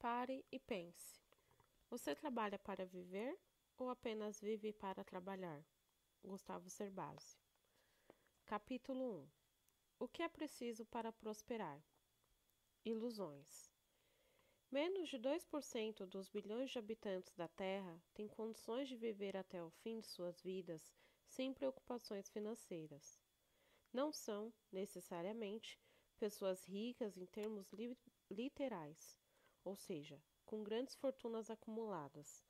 Pare e pense. Você trabalha para viver ou apenas vive para trabalhar? Gustavo Cerbasi. Capítulo 1. O que é preciso para prosperar? Ilusões. Menos de 2% dos bilhões de habitantes da Terra têm condições de viver até o fim de suas vidas sem preocupações financeiras. Não são, necessariamente, pessoas ricas em termos literais, ou seja, com grandes fortunas acumuladas,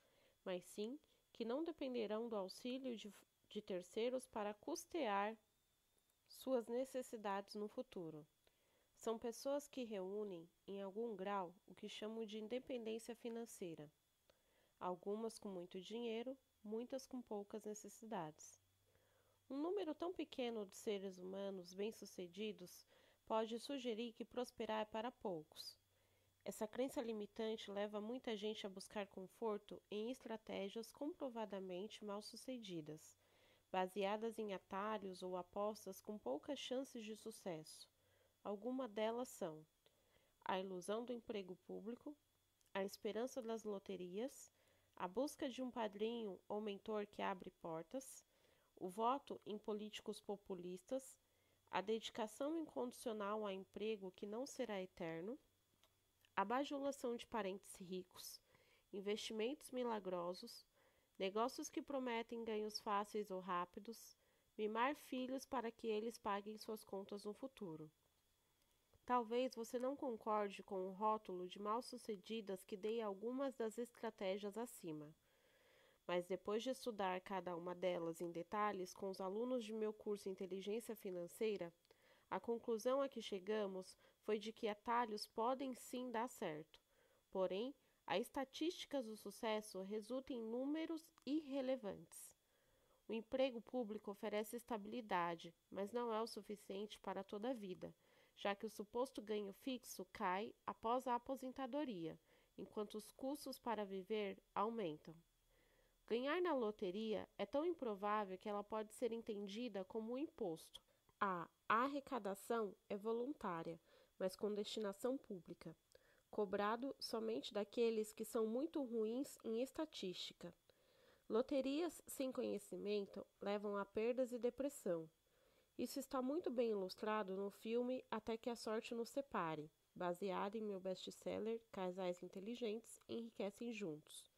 mas sim que não dependerão do auxílio de terceiros para custear suas necessidades no futuro. São pessoas que reúnem, em algum grau, o que chamam de independência financeira. Algumas com muito dinheiro, muitas com poucas necessidades. Um número tão pequeno de seres humanos bem-sucedidos pode sugerir que prosperar é para poucos. Essa crença limitante leva muita gente a buscar conforto em estratégias comprovadamente mal-sucedidas, baseadas em atalhos ou apostas com poucas chances de sucesso. Algumas delas são a ilusão do emprego público, a esperança das loterias, a busca de um padrinho ou mentor que abre portas, o voto em políticos populistas, a dedicação incondicional a emprego que não será eterno, a bajulação de parentes ricos, investimentos milagrosos, negócios que prometem ganhos fáceis ou rápidos, mimar filhos para que eles paguem suas contas no futuro. Talvez você não concorde com o rótulo de mal-sucedidas que dei a algumas das estratégias acima, mas depois de estudar cada uma delas em detalhes com os alunos de meu curso Inteligência Financeira, a conclusão a que chegamos foi de que atalhos podem sim dar certo. Porém, as estatísticas do sucesso resultam em números irrelevantes. O emprego público oferece estabilidade, mas não é o suficiente para toda a vida, já que o suposto ganho fixo cai após a aposentadoria, enquanto os custos para viver aumentam. Ganhar na loteria é tão improvável que ela pode ser entendida como um imposto. A arrecadação é voluntária, mas com destinação pública, cobrado somente daqueles que são muito ruins em estatística. Loterias sem conhecimento levam a perdas e depressão. Isso está muito bem ilustrado no filme Até que a Sorte nos Separe, baseado em meu best-seller Casais Inteligentes Enriquecem Juntos.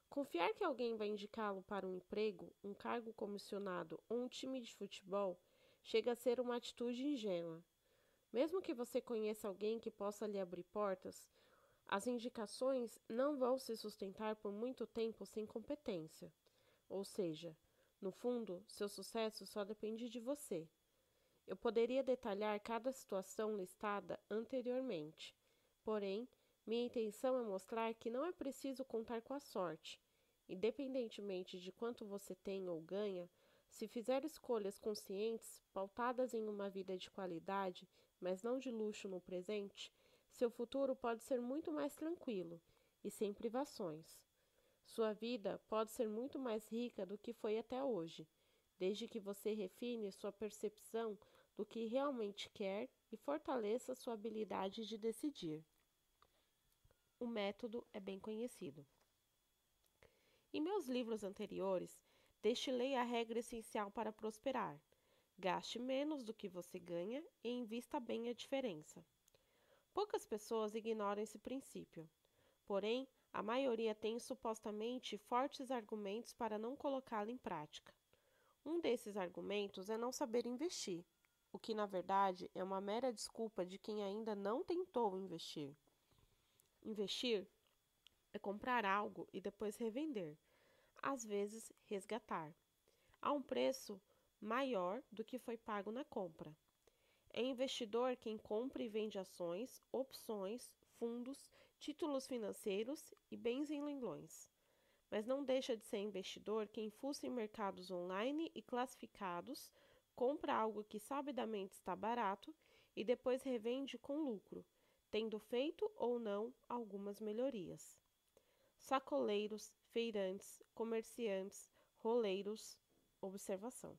Confiar que alguém vai indicá-lo para um emprego, um cargo comissionado ou um time de futebol chega a ser uma atitude ingênua. Mesmo que você conheça alguém que possa lhe abrir portas, as indicações não vão se sustentar por muito tempo sem competência. Ou seja, no fundo, seu sucesso só depende de você. Eu poderia detalhar cada situação listada anteriormente, porém, minha intenção é mostrar que não é preciso contar com a sorte. Independentemente de quanto você tem ou ganha, se fizer escolhas conscientes, pautadas em uma vida de qualidade, mas não de luxo no presente, seu futuro pode ser muito mais tranquilo e sem privações. Sua vida pode ser muito mais rica do que foi até hoje, desde que você refine sua percepção do que realmente quer e fortaleça sua habilidade de decidir. O método é bem conhecido. Em meus livros anteriores, destilei a regra essencial para prosperar. Gaste menos do que você ganha e invista bem a diferença. Poucas pessoas ignoram esse princípio. Porém, a maioria tem supostamente fortes argumentos para não colocá-lo em prática. Um desses argumentos é não saber investir, o que na verdade é uma mera desculpa de quem ainda não tentou investir. Investir é comprar algo e depois revender, às vezes resgatar, a um preço maior do que foi pago na compra. É investidor quem compra e vende ações, opções, fundos, títulos financeiros e bens em leilões. Mas não deixa de ser investidor quem fuça em mercados online e classificados, compra algo que sabidamente está barato e depois revende com lucro, tendo feito ou não algumas melhorias. Sacoleiros, feirantes, comerciantes, roleiros. Observação.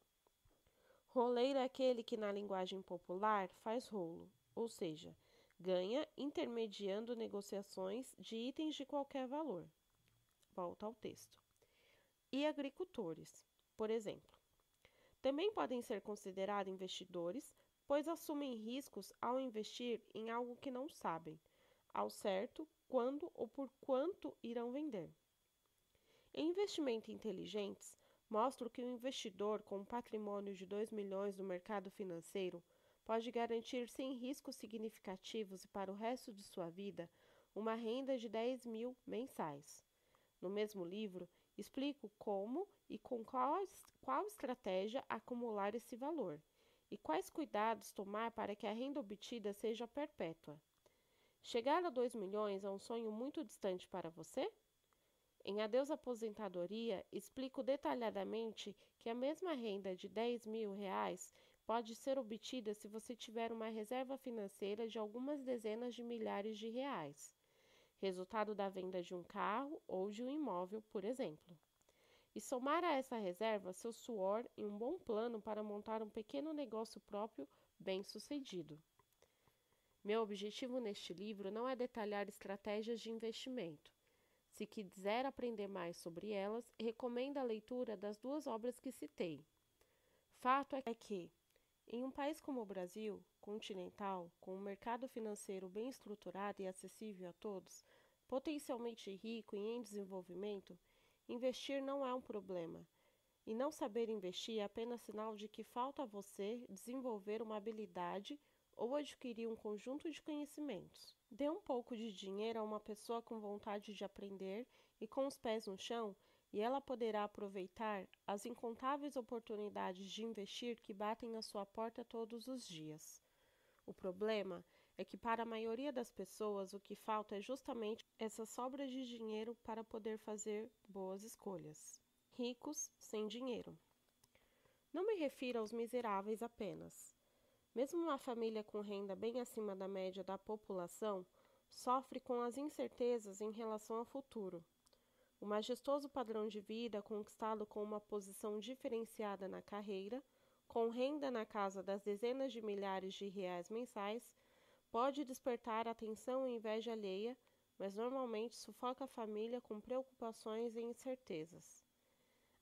Roleiro é aquele que, na linguagem popular, faz rolo, ou seja, ganha intermediando negociações de itens de qualquer valor. Volta ao texto. E agricultores, por exemplo, também podem ser considerados investidores, pois assumem riscos ao investir em algo que não sabem, ao certo, quando ou por quanto irão vender. Em investimentos inteligentes, mostro que o investidor com um patrimônio de 2 milhões no mercado financeiro pode garantir sem riscos significativos e para o resto de sua vida uma renda de 10 mil mensais. No mesmo livro, explico como e com qual estratégia acumular esse valor e quais cuidados tomar para que a renda obtida seja perpétua. Chegar a 2 milhões é um sonho muito distante para você? Em Adeus Aposentadoria, explico detalhadamente que a mesma renda de 10 mil reais pode ser obtida se você tiver uma reserva financeira de algumas dezenas de milhares de reais, resultado da venda de um carro ou de um imóvel, por exemplo. E somar a essa reserva seu suor e um bom plano para montar um pequeno negócio próprio bem-sucedido. Meu objetivo neste livro não é detalhar estratégias de investimento. Se quiser aprender mais sobre elas, recomendo a leitura das 2 obras que citei. Fato é que, em um país como o Brasil, continental, com um mercado financeiro bem estruturado e acessível a todos, potencialmente rico e em desenvolvimento, investir não é um problema. E não saber investir é apenas sinal de que falta a você desenvolver uma habilidade ou adquirir um conjunto de conhecimentos. Dê um pouco de dinheiro a uma pessoa com vontade de aprender e com os pés no chão, e ela poderá aproveitar as incontáveis oportunidades de investir que batem à sua porta todos os dias. O problema é que para a maioria das pessoas o que falta é justamente essa sobra de dinheiro para poder fazer boas escolhas. Ricos sem dinheiro. Não me refiro aos miseráveis apenas. Mesmo uma família com renda bem acima da média da população sofre com as incertezas em relação ao futuro. O majestoso padrão de vida conquistado com uma posição diferenciada na carreira, com renda na casa das dezenas de milhares de reais mensais, pode despertar atenção e inveja alheia, mas normalmente sufoca a família com preocupações e incertezas.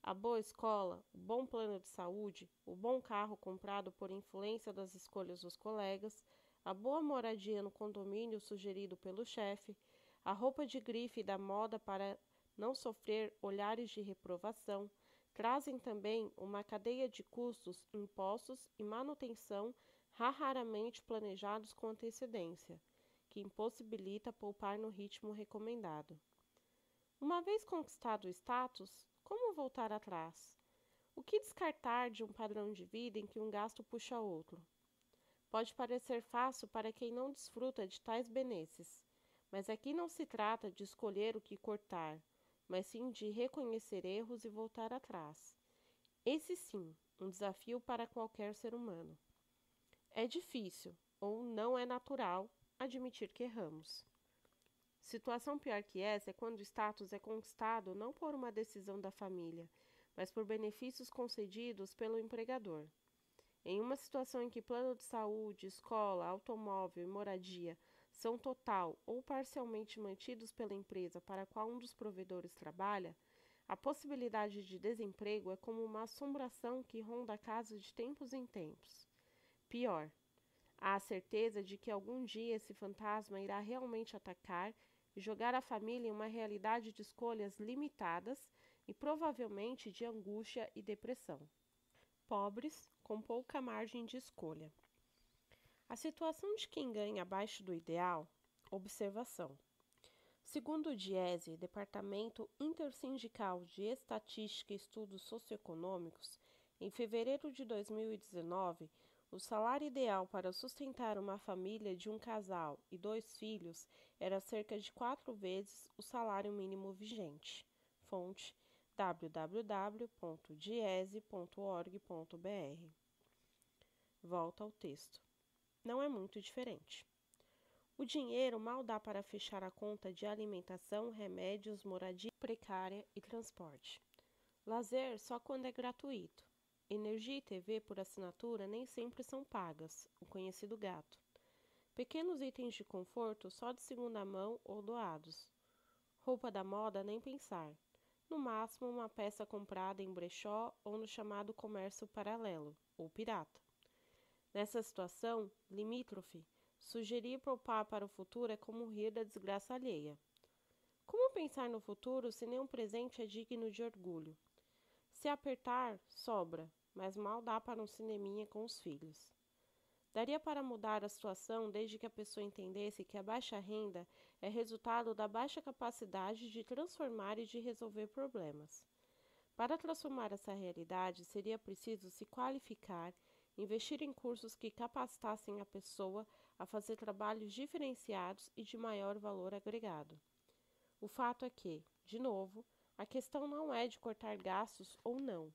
A boa escola, o bom plano de saúde, o bom carro comprado por influência das escolhas dos colegas, a boa moradia no condomínio sugerido pelo chefe, a roupa de grife da moda para não sofrer olhares de reprovação, trazem também uma cadeia de custos, impostos e manutenção raramente planejados com antecedência, que impossibilita poupar no ritmo recomendado. Uma vez conquistado o status, como voltar atrás? O que descartar de um padrão de vida em que um gasto puxa outro? Pode parecer fácil para quem não desfruta de tais benesses, mas aqui não se trata de escolher o que cortar, mas sim de reconhecer erros e voltar atrás. Esse sim, um desafio para qualquer ser humano. É difícil, ou não é natural, admitir que erramos. Situação pior que essa é quando o status é conquistado não por uma decisão da família, mas por benefícios concedidos pelo empregador. Em uma situação em que plano de saúde, escola, automóvel e moradia são total ou parcialmente mantidos pela empresa para a qual um dos provedores trabalha, a possibilidade de desemprego é como uma assombração que ronda a casa de tempos em tempos. Pior, há a certeza de que algum dia esse fantasma irá realmente atacar e jogar a família em uma realidade de escolhas limitadas e provavelmente de angústia e depressão. Pobres com pouca margem de escolha. A situação de quem ganha abaixo do ideal, observação. Segundo o DIESE, Departamento Intersindical de Estatística e Estudos Socioeconômicos, em fevereiro de 2019, o salário ideal para sustentar uma família de um casal e 2 filhos era cerca de 4 vezes o salário mínimo vigente. Fonte www.diese.org.br. Volta ao texto. Não é muito diferente. O dinheiro mal dá para fechar a conta de alimentação, remédios, moradia precária e transporte. Lazer só quando é gratuito. Energia e TV por assinatura nem sempre são pagas, o conhecido gato. Pequenos itens de conforto só de segunda mão ou doados. Roupa da moda nem pensar. No máximo uma peça comprada em brechó ou no chamado comércio paralelo, ou pirata. Nessa situação, limítrofe, sugerir poupar para o futuro é como rir da desgraça alheia. Como pensar no futuro se nenhum presente é digno de orgulho? Se apertar, sobra, mas mal dá para um cineminha com os filhos. Daria para mudar a situação desde que a pessoa entendesse que a baixa renda é resultado da baixa capacidade de transformar e de resolver problemas. Para transformar essa realidade, seria preciso se qualificar, investir em cursos que capacitassem a pessoa a fazer trabalhos diferenciados e de maior valor agregado. O fato é que, de novo, a questão não é de cortar gastos ou não,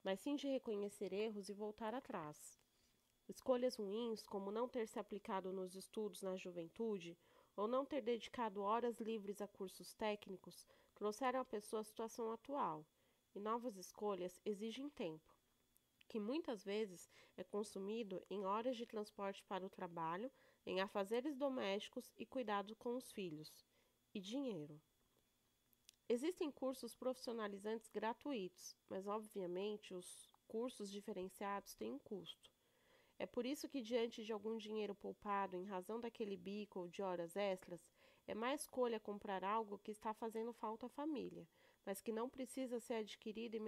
mas sim de reconhecer erros e voltar atrás. Escolhas ruins, como não ter se aplicado nos estudos na juventude ou não ter dedicado horas livres a cursos técnicos, trouxeram a pessoa à situação atual, e novas escolhas exigem tempo, que muitas vezes é consumido em horas de transporte para o trabalho, em afazeres domésticos e cuidado com os filhos, e dinheiro. Existem cursos profissionalizantes gratuitos, mas obviamente os cursos diferenciados têm um custo. É por isso que, diante de algum dinheiro poupado em razão daquele bico ou de horas extras, é má escolha comprar algo que está fazendo falta à família, mas que não precisa ser adquirido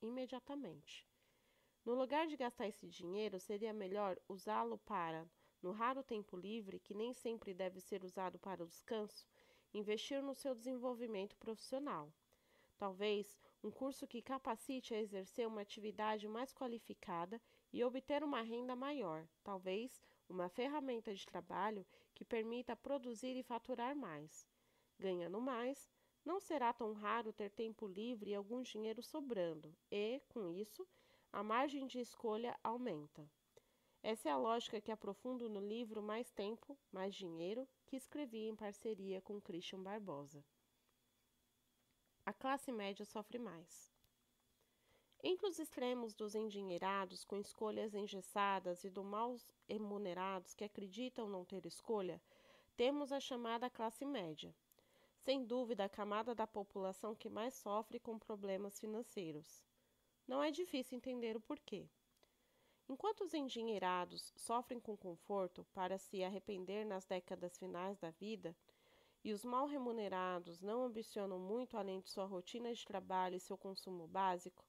imediatamente. No lugar de gastar esse dinheiro, seria melhor usá-lo para, no raro tempo livre, que nem sempre deve ser usado para o descanso, investir no seu desenvolvimento profissional. Talvez um curso que capacite a exercer uma atividade mais qualificada e obter uma renda maior, talvez uma ferramenta de trabalho que permita produzir e faturar mais. Ganhando mais, não será tão raro ter tempo livre e algum dinheiro sobrando, e, com isso, a margem de escolha aumenta. Essa é a lógica que aprofundo no livro Mais Tempo, Mais Dinheiro, que escrevi em parceria com Christian Barbosa. A classe média sofre mais. Entre os extremos dos endinheirados com escolhas engessadas e dos mal remunerados que acreditam não ter escolha, temos a chamada classe média. Sem dúvida, a camada da população que mais sofre com problemas financeiros. Não é difícil entender o porquê. Enquanto os endinheirados sofrem com conforto para se arrepender nas décadas finais da vida, e os mal remunerados não ambicionam muito além de sua rotina de trabalho e seu consumo básico,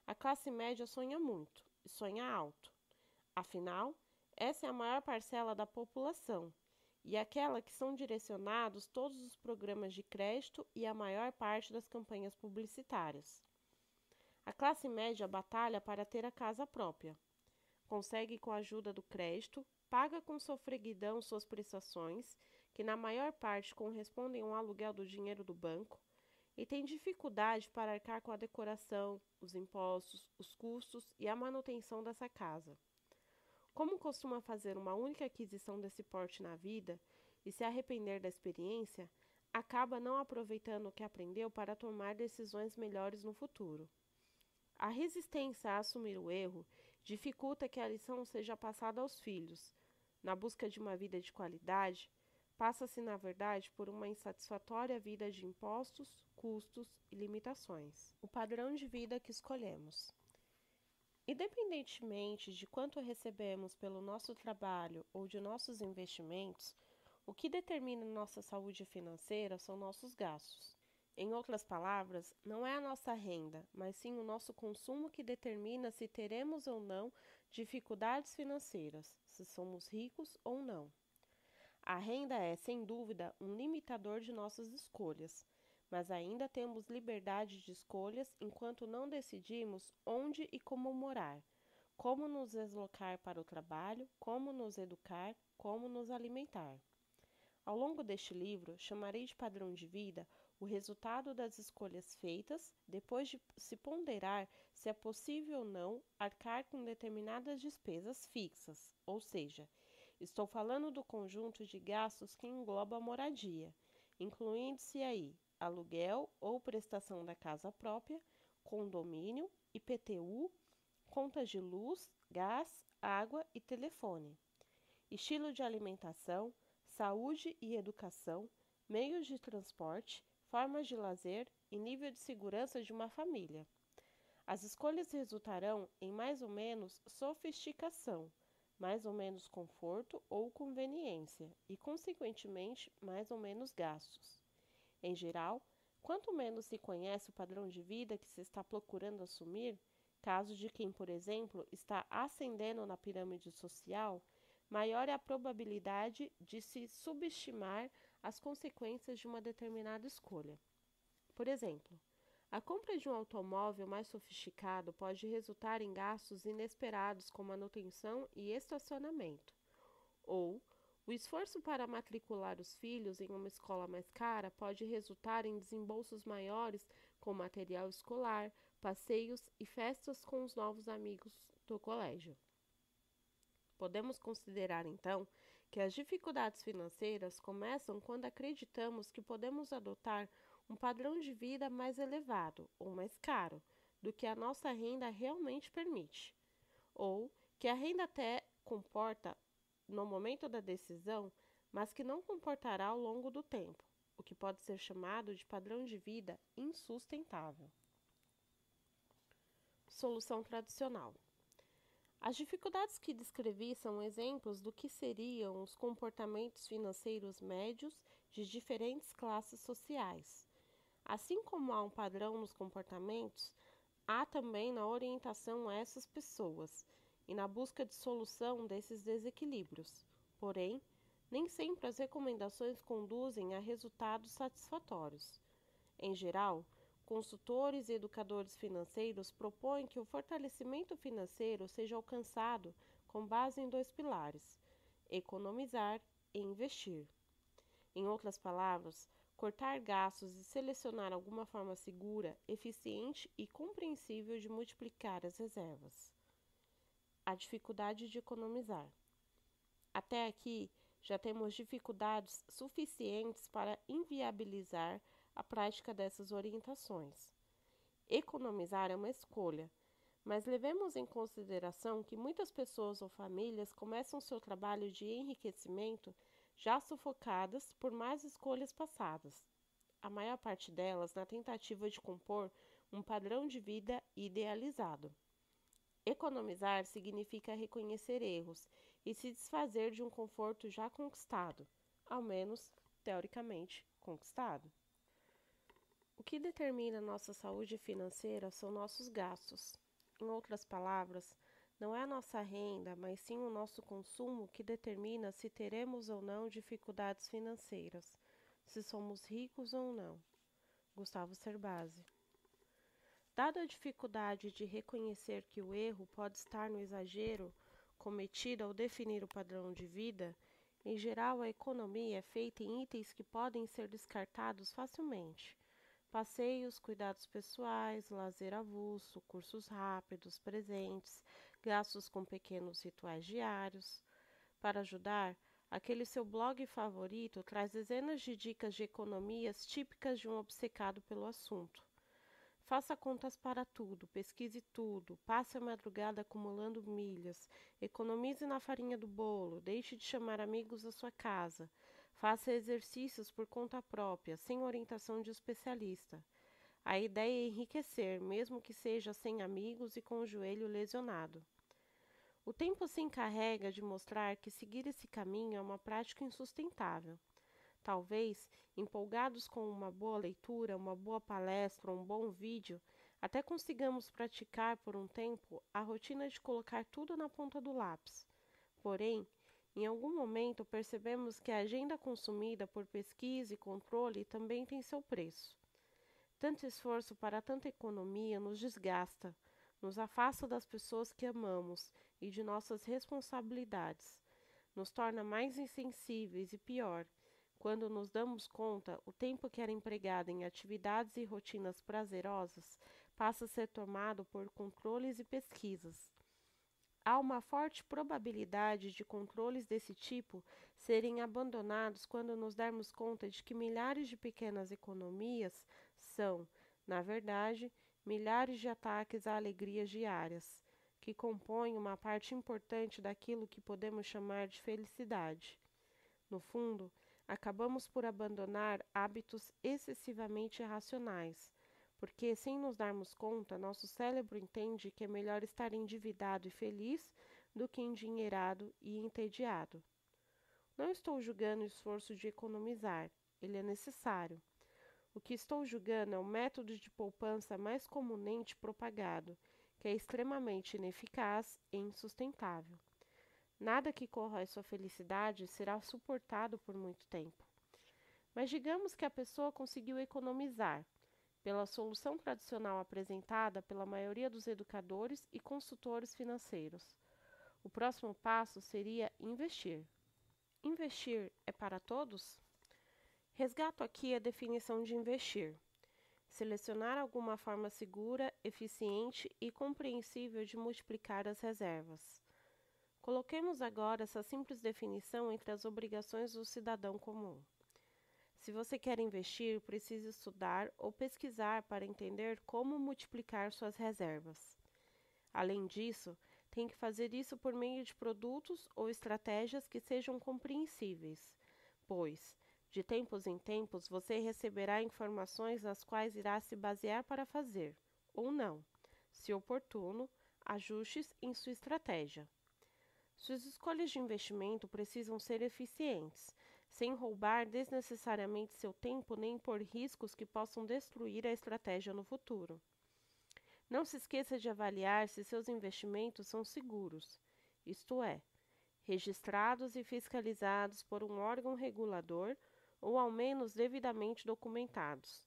a classe média sonha muito e sonha alto. Afinal, essa é a maior parcela da população e aquela que são direcionados todos os programas de crédito e a maior parte das campanhas publicitárias. A classe média batalha para ter a casa própria. Consegue com a ajuda do crédito, paga com sofreguidão suas prestações, que na maior parte correspondem ao aluguel do dinheiro do banco, e tem dificuldade para arcar com a decoração, os impostos, os custos e a manutenção dessa casa. Como costuma fazer uma única aquisição desse porte na vida e se arrepender da experiência, acaba não aproveitando o que aprendeu para tomar decisões melhores no futuro. A resistência a assumir o erro dificulta que a lição seja passada aos filhos. Na busca de uma vida de qualidade, passa-se, na verdade, por uma insatisfatória vida de impostos, custos e limitações. O padrão de vida que escolhemos. Independentemente de quanto recebemos pelo nosso trabalho ou de nossos investimentos, o que determina nossa saúde financeira são nossos gastos. Em outras palavras, não é a nossa renda, mas sim o nosso consumo que determina se teremos ou não dificuldades financeiras, se somos ricos ou não. A renda é, sem dúvida, um limitador de nossas escolhas, mas ainda temos liberdade de escolhas enquanto não decidimos onde e como morar, como nos deslocar para o trabalho, como nos educar, como nos alimentar. Ao longo deste livro, chamarei de padrão de vida o resultado das escolhas feitas depois de se ponderar se é possível ou não arcar com determinadas despesas fixas, ou seja, estou falando do conjunto de gastos que engloba a moradia, incluindo-se aí aluguel ou prestação da casa própria, condomínio, IPTU, contas de luz, gás, água e telefone. estilo de alimentação, saúde e educação, meios de transporte, formas de lazer e nível de segurança de uma família. As escolhas resultarão em mais ou menos sofisticação, mais ou menos conforto ou conveniência e, consequentemente, mais ou menos gastos. Em geral, quanto menos se conhece o padrão de vida que se está procurando assumir, caso de quem, por exemplo, está ascendendo na pirâmide social, maior é a probabilidade de se subestimar as consequências de uma determinada escolha. Por exemplo, a compra de um automóvel mais sofisticado pode resultar em gastos inesperados com manutenção e estacionamento, ou o esforço para matricular os filhos em uma escola mais cara pode resultar em desembolsos maiores com material escolar, passeios e festas com os novos amigos do colégio. Podemos considerar, então, que as dificuldades financeiras começam quando acreditamos que podemos adotar um padrão de vida mais elevado ou mais caro do que a nossa renda realmente permite, ou que a renda até comporta no momento da decisão, mas que não comportará ao longo do tempo, o que pode ser chamado de padrão de vida insustentável. Solução tradicional. As dificuldades que descrevi são exemplos do que seriam os comportamentos financeiros médios de diferentes classes sociais. Assim como há um padrão nos comportamentos, há também na orientação a essas pessoas e na busca de solução desses desequilíbrios. Porém, nem sempre as recomendações conduzem a resultados satisfatórios. Em geral, consultores e educadores financeiros propõem que o fortalecimento financeiro seja alcançado com base em dois pilares: economizar e investir. Em outras palavras, cortar gastos e selecionar alguma forma segura, eficiente e compreensível de multiplicar as reservas. A dificuldade de economizar. Até aqui, já temos dificuldades suficientes para inviabilizar a prática dessas orientações. Economizar é uma escolha, mas levemos em consideração que muitas pessoas ou famílias começam seu trabalho de enriquecimento já sufocadas por más escolhas passadas, a maior parte delas na tentativa de compor um padrão de vida idealizado. Economizar significa reconhecer erros e se desfazer de um conforto já conquistado, ao menos teoricamente conquistado. O que determina nossa saúde financeira são nossos gastos. Em outras palavras, não é a nossa renda, mas sim o nosso consumo que determina se teremos ou não dificuldades financeiras, se somos ricos ou não. Gustavo Cerbasi. Dada a dificuldade de reconhecer que o erro pode estar no exagero cometido ao definir o padrão de vida, em geral a economia é feita em itens que podem ser descartados facilmente. Passeios, cuidados pessoais, lazer avulso, cursos rápidos, presentes, gastos com pequenos rituais diários. Para ajudar, aquele seu blog favorito traz dezenas de dicas de economias típicas de um obcecado pelo assunto. Faça contas para tudo, pesquise tudo, passe a madrugada acumulando milhas, economize na farinha do bolo, deixe de chamar amigos à sua casa, faça exercícios por conta própria, sem orientação de especialista. A ideia é enriquecer, mesmo que seja sem amigos e com o joelho lesionado. O tempo se encarrega de mostrar que seguir esse caminho é uma prática insustentável. Talvez, empolgados com uma boa leitura, uma boa palestra ou um bom vídeo, até consigamos praticar por um tempo a rotina de colocar tudo na ponta do lápis. Porém, em algum momento percebemos que a agenda consumida por pesquisa e controle também tem seu preço. Tanto esforço para tanta economia nos desgasta, nos afasta das pessoas que amamos e de nossas responsabilidades, nos torna mais insensíveis e pior, quando nos damos conta, o tempo que era empregado em atividades e rotinas prazerosas passa a ser tomado por controles e pesquisas. Há uma forte probabilidade de controles desse tipo serem abandonados quando nos dermos conta de que milhares de pequenas economias são, na verdade, milhares de ataques a alegrias diárias, que compõem uma parte importante daquilo que podemos chamar de felicidade. No fundo, acabamos por abandonar hábitos excessivamente irracionais, porque, sem nos darmos conta, nosso cérebro entende que é melhor estar endividado e feliz do que endinheirado e entediado. Não estou julgando o esforço de economizar, ele é necessário. O que estou julgando é o método de poupança mais comumente propagado, que é extremamente ineficaz e insustentável. Nada que corrói sua felicidade será suportado por muito tempo. Mas digamos que a pessoa conseguiu economizar, pela solução tradicional apresentada pela maioria dos educadores e consultores financeiros. O próximo passo seria investir. Investir é para todos? Resgato aqui a definição de investir. Selecionar alguma forma segura, eficiente e compreensível de multiplicar as reservas. Coloquemos agora essa simples definição entre as obrigações do cidadão comum. Se você quer investir, precisa estudar ou pesquisar para entender como multiplicar suas reservas. Além disso, tem que fazer isso por meio de produtos ou estratégias que sejam compreensíveis, pois, de tempos em tempos, você receberá informações nas quais irá se basear para fazer, ou não, se oportuno, ajustes em sua estratégia. Suas escolhas de investimento precisam ser eficientes, sem roubar desnecessariamente seu tempo nem impor riscos que possam destruir a estratégia no futuro. Não se esqueça de avaliar se seus investimentos são seguros, isto é, registrados e fiscalizados por um órgão regulador ou ao menos devidamente documentados.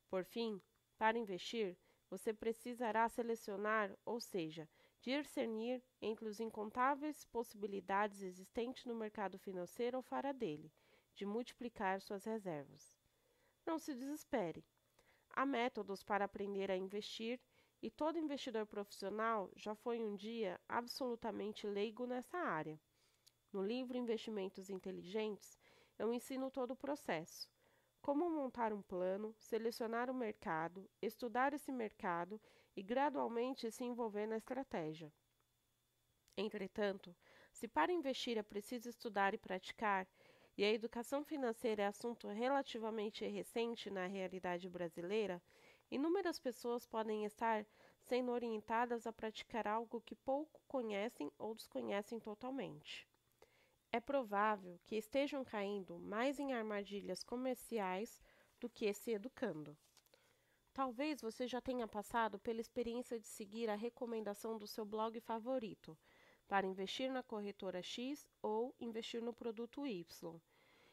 Por fim, para investir, você precisará selecionar, ou seja, discernir entre os incontáveis possibilidades existentes no mercado financeiro ou fora dele, de multiplicar suas reservas. Não se desespere. Há métodos para aprender a investir e todo investidor profissional já foi um dia absolutamente leigo nessa área. No livro Investimentos Inteligentes, eu ensino todo o processo. Como montar um plano, selecionar o mercado, estudar esse mercado e gradualmente se envolver na estratégia. Entretanto, se para investir é preciso estudar e praticar, e a educação financeira é assunto relativamente recente na realidade brasileira, inúmeras pessoas podem estar sendo orientadas a praticar algo que pouco conhecem ou desconhecem totalmente. É provável que estejam caindo mais em armadilhas comerciais do que se educando. Talvez você já tenha passado pela experiência de seguir a recomendação do seu blog favorito para investir na corretora X ou investir no produto Y,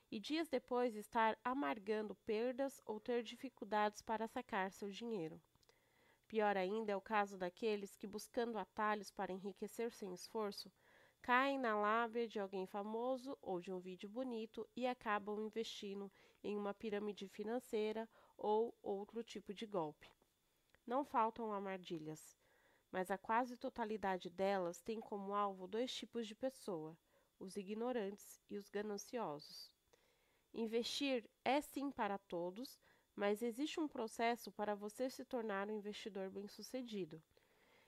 e dias depois estar amargando perdas ou ter dificuldades para sacar seu dinheiro. Pior ainda é o caso daqueles que, buscando atalhos para enriquecer sem esforço, caem na lábia de alguém famoso ou de um vídeo bonito e acabam investindo em uma pirâmide financeira ou outro tipo de golpe. Não faltam armadilhas, mas a quase totalidade delas tem como alvo dois tipos de pessoa, os ignorantes e os gananciosos. Investir é sim para todos, mas existe um processo para você se tornar um investidor bem-sucedido.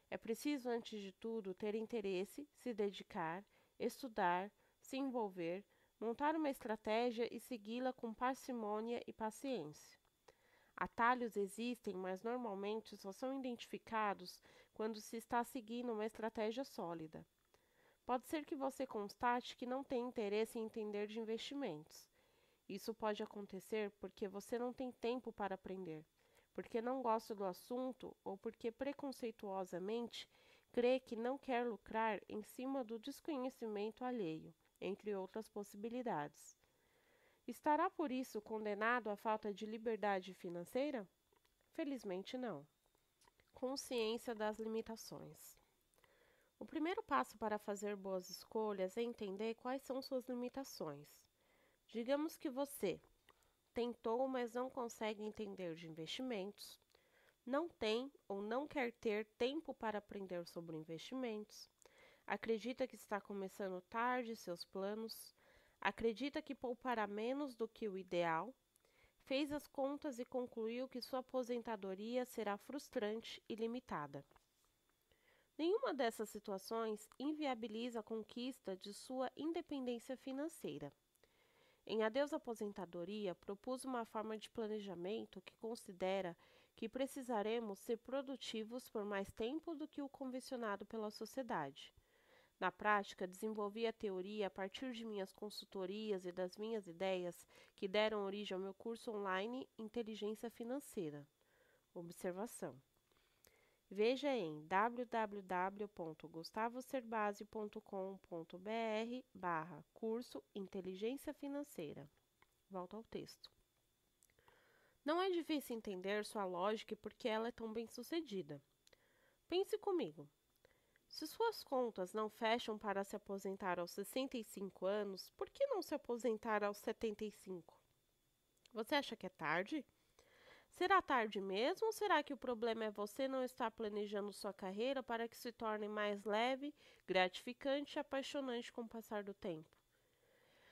É preciso, antes de tudo, ter interesse, se dedicar, estudar, se envolver, montar uma estratégia e segui-la com parcimônia e paciência. Atalhos existem, mas normalmente só são identificados quando se está seguindo uma estratégia sólida. Pode ser que você constate que não tem interesse em entender de investimentos. Isso pode acontecer porque você não tem tempo para aprender, porque não gosta do assunto ou porque preconceituosamente crê que não quer lucrar em cima do desconhecimento alheio, entre outras possibilidades. Estará por isso condenado à falta de liberdade financeira? Felizmente não. Consciência das limitações. O primeiro passo para fazer boas escolhas é entender quais são suas limitações. Digamos que você tentou, mas não consegue entender de investimentos, não tem ou não quer ter tempo para aprender sobre investimentos, acredita que está começando tarde seus planos, acredita que poupará menos do que o ideal, fez as contas e concluiu que sua aposentadoria será frustrante e limitada. Nenhuma dessas situações inviabiliza a conquista de sua independência financeira. Em Adeus Aposentadoria, propus uma forma de planejamento que considera que precisaremos ser produtivos por mais tempo do que o convencionado pela sociedade. Na prática, desenvolvi a teoria a partir de minhas consultorias e das minhas ideias que deram origem ao meu curso online Inteligência Financeira. Observação. Veja em www.gustavocerbasi.com.br/curso Inteligência Financeira. Volto ao texto. Não é difícil entender sua lógica e por que ela é tão bem-sucedida. Pense comigo. Se suas contas não fecham para se aposentar aos 65 anos, por que não se aposentar aos 75? Você acha que é tarde? Será tarde mesmo ou será que o problema é você não estar planejando sua carreira para que se torne mais leve, gratificante e apaixonante com o passar do tempo?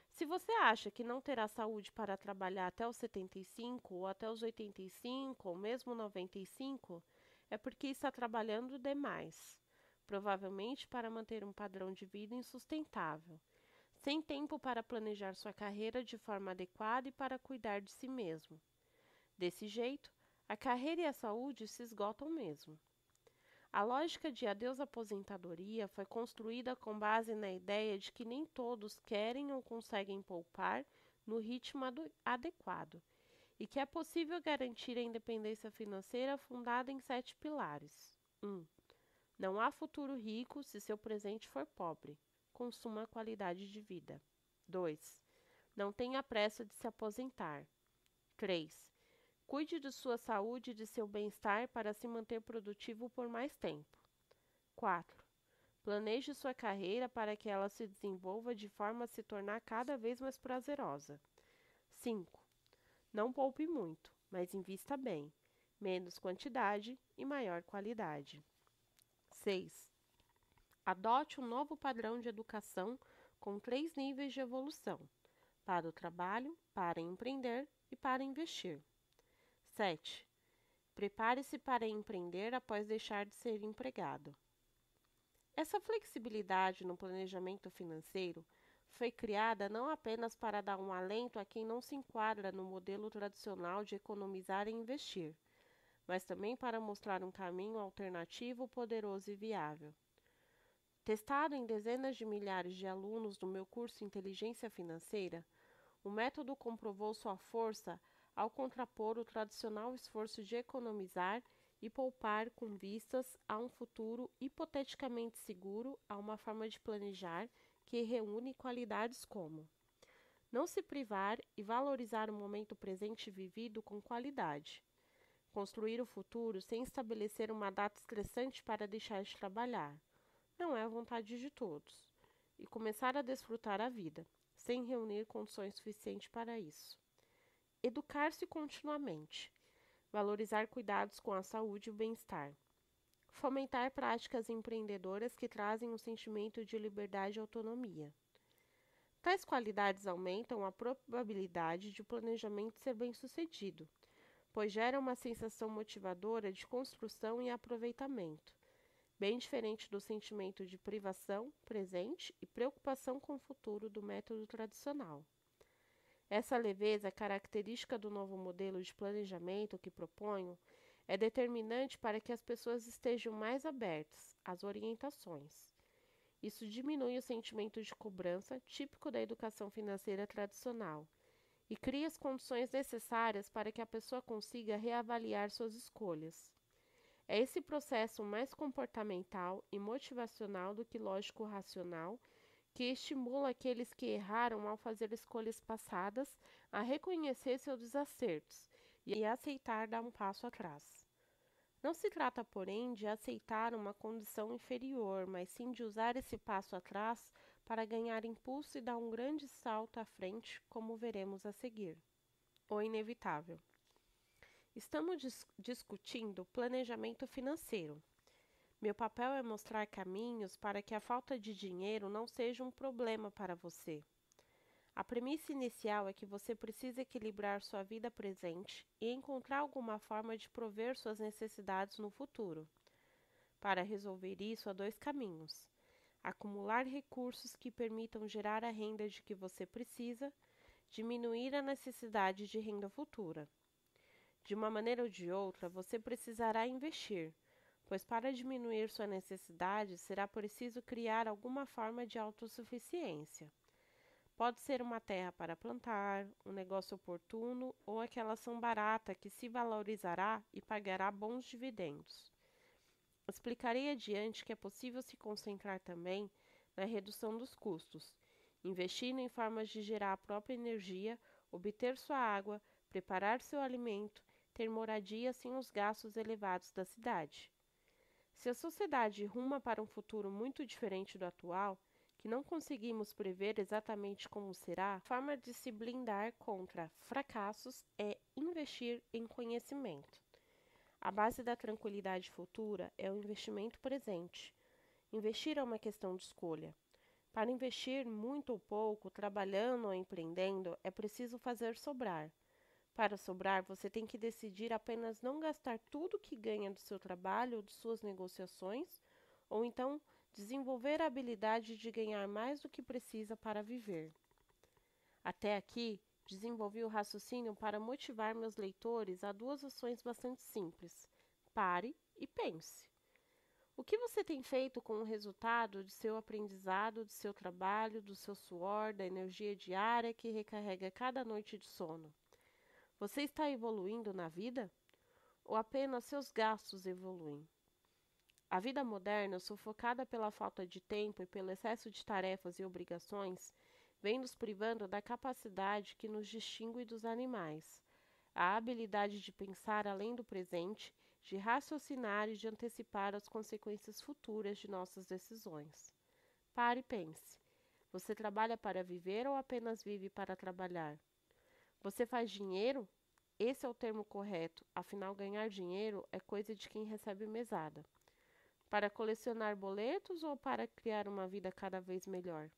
Se você acha que não terá saúde para trabalhar até os 75 ou até os 85 ou mesmo 95, é porque está trabalhando demais, provavelmente para manter um padrão de vida insustentável, sem tempo para planejar sua carreira de forma adequada e para cuidar de si mesmo. Desse jeito, a carreira e a saúde se esgotam mesmo. A lógica de Adeus Aposentadoria foi construída com base na ideia de que nem todos querem ou conseguem poupar no ritmo adequado e que é possível garantir a independência financeira fundada em 7 pilares. 1. Não há futuro rico se seu presente for pobre. Consuma a qualidade de vida. 2. Não tenha pressa de se aposentar. 3. Cuide de sua saúde e de seu bem-estar para se manter produtivo por mais tempo. 4. Planeje sua carreira para que ela se desenvolva de forma a se tornar cada vez mais prazerosa. 5. Não poupe muito, mas invista bem, menos quantidade e maior qualidade. 6. Adote um novo padrão de educação com 3 níveis de evolução: para o trabalho, para empreender e para investir. 7. Prepare-se para empreender após deixar de ser empregado. Essa flexibilidade no planejamento financeiro foi criada não apenas para dar um alento a quem não se enquadra no modelo tradicional de economizar e investir, mas também para mostrar um caminho alternativo, poderoso e viável. Testado em dezenas de milhares de alunos do meu curso Inteligência Financeira, o método comprovou sua força ao contrapor o tradicional esforço de economizar e poupar com vistas a um futuro hipoteticamente seguro, a uma forma de planejar que reúne qualidades como não se privar e valorizar o momento presente vivido com qualidade, construir o futuro sem estabelecer uma data estressante para deixar de trabalhar, não é a vontade de todos, e começar a desfrutar a vida, sem reunir condições suficientes para isso. Educar-se continuamente, valorizar cuidados com a saúde e o bem-estar, fomentar práticas empreendedoras que trazem um sentimento de liberdade e autonomia. Tais qualidades aumentam a probabilidade de o planejamento ser bem-sucedido, pois geram uma sensação motivadora de construção e aproveitamento, bem diferente do sentimento de privação, presente e preocupação com o futuro do método tradicional. Essa leveza, característica do novo modelo de planejamento que proponho, é determinante para que as pessoas estejam mais abertas às orientações. Isso diminui o sentimento de cobrança, típico da educação financeira tradicional, e cria as condições necessárias para que a pessoa consiga reavaliar suas escolhas. É esse processo mais comportamental e motivacional do que lógico-racional que estimula aqueles que erraram ao fazer escolhas passadas a reconhecer seus desacertos e a aceitar dar um passo atrás. Não se trata, porém, de aceitar uma condição inferior, mas sim de usar esse passo atrás para ganhar impulso e dar um grande salto à frente, como veremos a seguir. O inevitável. Estamos discutindo planejamento financeiro. Meu papel é mostrar caminhos para que a falta de dinheiro não seja um problema para você. A premissa inicial é que você precisa equilibrar sua vida presente e encontrar alguma forma de prover suas necessidades no futuro. Para resolver isso, há dois caminhos: acumular recursos que permitam gerar a renda de que você precisa, diminuir a necessidade de renda futura. De uma maneira ou de outra, você precisará investir, pois para diminuir sua necessidade será preciso criar alguma forma de autossuficiência. Pode ser uma terra para plantar, um negócio oportuno ou aquela ação barata que se valorizará e pagará bons dividendos. Explicarei adiante que é possível se concentrar também na redução dos custos, investindo em formas de gerar a própria energia, obter sua água, preparar seu alimento, ter moradia sem os gastos elevados da cidade. Se a sociedade ruma para um futuro muito diferente do atual, que não conseguimos prever exatamente como será, a forma de se blindar contra fracassos é investir em conhecimento. A base da tranquilidade futura é o investimento presente. Investir é uma questão de escolha. Para investir muito ou pouco, trabalhando ou empreendendo, é preciso fazer sobrar. Para sobrar, você tem que decidir apenas não gastar tudo que ganha do seu trabalho ou de suas negociações, ou então desenvolver a habilidade de ganhar mais do que precisa para viver. Até aqui, desenvolvi o raciocínio para motivar meus leitores a duas ações bastante simples: pare e pense. O que você tem feito com o resultado de seu aprendizado, de seu trabalho, do seu suor, da energia diária que recarrega cada noite de sono? Você está evoluindo na vida? Ou apenas seus gastos evoluem? A vida moderna, sufocada pela falta de tempo e pelo excesso de tarefas e obrigações, vem nos privando da capacidade que nos distingue dos animais, a habilidade de pensar além do presente, de raciocinar e de antecipar as consequências futuras de nossas decisões. Pare e pense. Você trabalha para viver ou apenas vive para trabalhar? Você faz dinheiro? Esse é o termo correto, afinal, ganhar dinheiro é coisa de quem recebe mesada. Para colecionar boletos ou para criar uma vida cada vez melhor?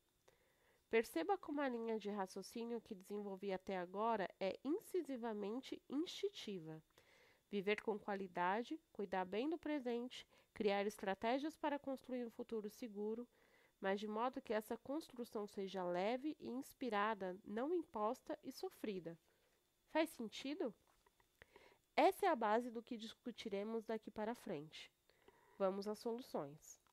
Perceba como a linha de raciocínio que desenvolvi até agora é incisivamente instintiva. Viver com qualidade, cuidar bem do presente, criar estratégias para construir um futuro seguro, mas de modo que essa construção seja leve e inspirada, não imposta e sofrida. Faz sentido? Essa é a base do que discutiremos daqui para frente. Vamos às soluções.